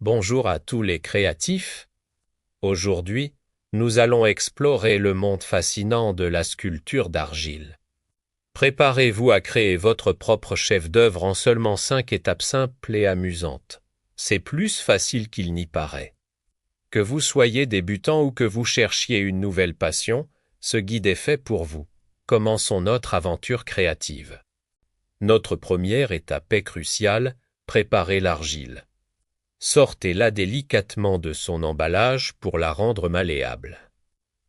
Bonjour à tous les créatifs. Aujourd'hui, nous allons explorer le monde fascinant de la sculpture d'argile. Préparez-vous à créer votre propre chef-d'œuvre en seulement 5 étapes simples et amusantes. C'est plus facile qu'il n'y paraît. Que vous soyez débutant ou que vous cherchiez une nouvelle passion, ce guide est fait pour vous. Commençons notre aventure créative. Notre première étape est cruciale, préparer l'argile. Sortez-la délicatement de son emballage pour la rendre malléable.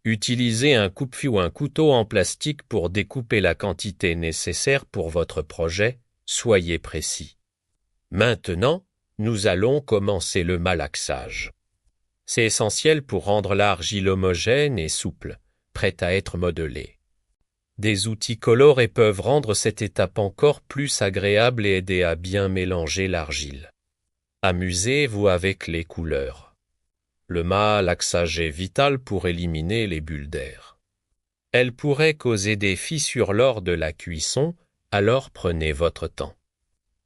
Utilisez un coupe-fil ou un couteau en plastique pour découper la quantité nécessaire pour votre projet, soyez précis. Maintenant, nous allons commencer le malaxage. C'est essentiel pour rendre l'argile homogène et souple, prête à être modelée. Des outils colorés peuvent rendre cette étape encore plus agréable et aider à bien mélanger l'argile. Amusez-vous avec les couleurs. Le malaxage est vital pour éliminer les bulles d'air. Elles pourraient causer des fissures lors de la cuisson, alors prenez votre temps.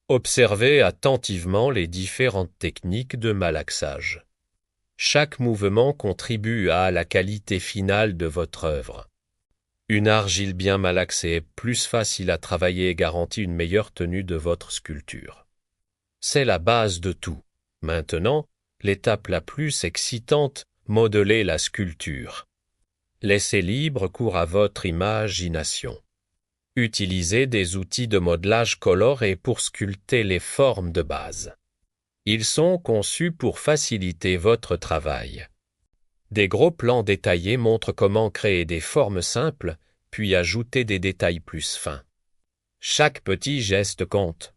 Observez attentivement les différentes techniques de malaxage. Chaque mouvement contribue à la qualité finale de votre œuvre. Une argile bien malaxée est plus facile à travailler et garantit une meilleure tenue de votre sculpture. C'est la base de tout. Maintenant, l'étape la plus excitante, modeler la sculpture. Laissez libre cours à votre imagination. Utilisez des outils de modelage colorés pour sculpter les formes de base. Ils sont conçus pour faciliter votre travail. Des gros plans détaillés montrent comment créer des formes simples, puis ajouter des détails plus fins. Chaque petit geste compte.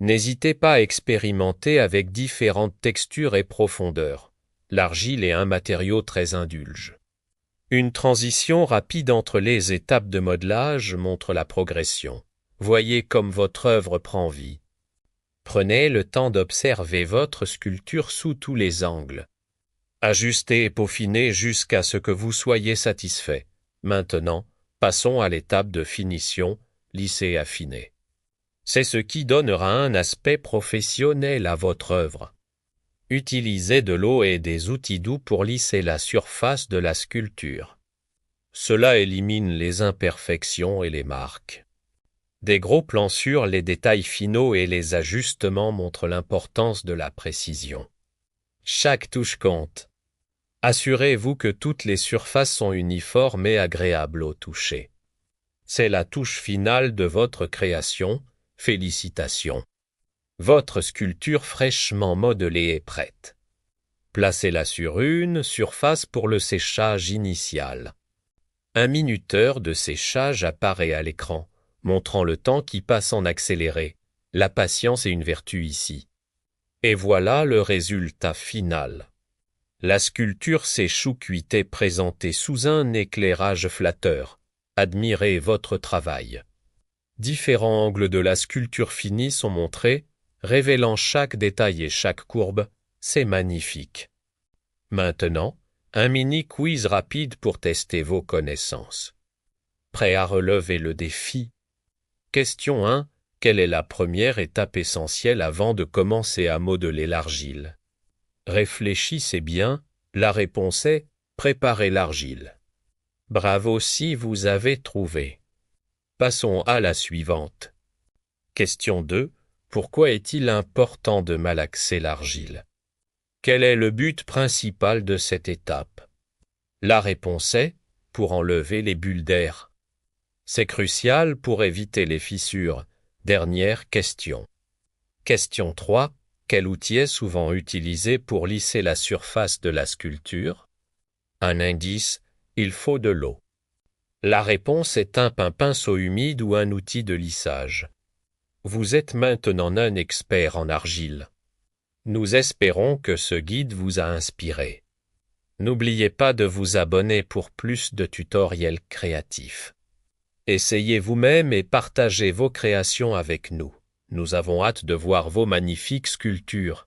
N'hésitez pas à expérimenter avec différentes textures et profondeurs. L'argile est un matériau très indulge. Une transition rapide entre les étapes de modelage montre la progression. Voyez comme votre œuvre prend vie. Prenez le temps d'observer votre sculpture sous tous les angles. Ajustez et peaufinez jusqu'à ce que vous soyez satisfait. Maintenant, passons à l'étape de finition, lisser et affiner. C'est ce qui donnera un aspect professionnel à votre œuvre. Utilisez de l'eau et des outils doux pour lisser la surface de la sculpture. Cela élimine les imperfections et les marques. Des gros plans sur les détails finaux et les ajustements montrent l'importance de la précision. Chaque touche compte. Assurez-vous que toutes les surfaces sont uniformes et agréables au toucher. C'est la touche finale de votre création. Félicitations. Votre sculpture fraîchement modelée est prête. Placez-la sur une surface pour le séchage initial. Un minuteur de séchage apparaît à l'écran, montrant le temps qui passe en accéléré. La patience est une vertu ici. Et voilà le résultat final. La sculpture sèche ou cuite est présentée sous un éclairage flatteur. Admirez votre travail. Différents angles de la sculpture finie sont montrés, révélant chaque détail et chaque courbe. C'est magnifique. Maintenant, un mini-quiz rapide pour tester vos connaissances. Prêt à relever le défi? Question 1. Quelle est la première étape essentielle avant de commencer à modeler l'argile? Réfléchissez bien, la réponse est « Préparer l'argile ». Bravo si vous avez trouvé. Passons à la suivante. Question 2. Pourquoi est-il important de malaxer l'argile? Quel est le but principal de cette étape? La réponse est pour enlever les bulles d'air. C'est crucial pour éviter les fissures. Dernière question. Question 3. Quel outil est souvent utilisé pour lisser la surface de la sculpture? Un indice, il faut de l'eau. La réponse est un pinceau humide ou un outil de lissage. Vous êtes maintenant un expert en argile. Nous espérons que ce guide vous a inspiré. N'oubliez pas de vous abonner pour plus de tutoriels créatifs. Essayez vous-même et partagez vos créations avec nous. Nous avons hâte de voir vos magnifiques sculptures.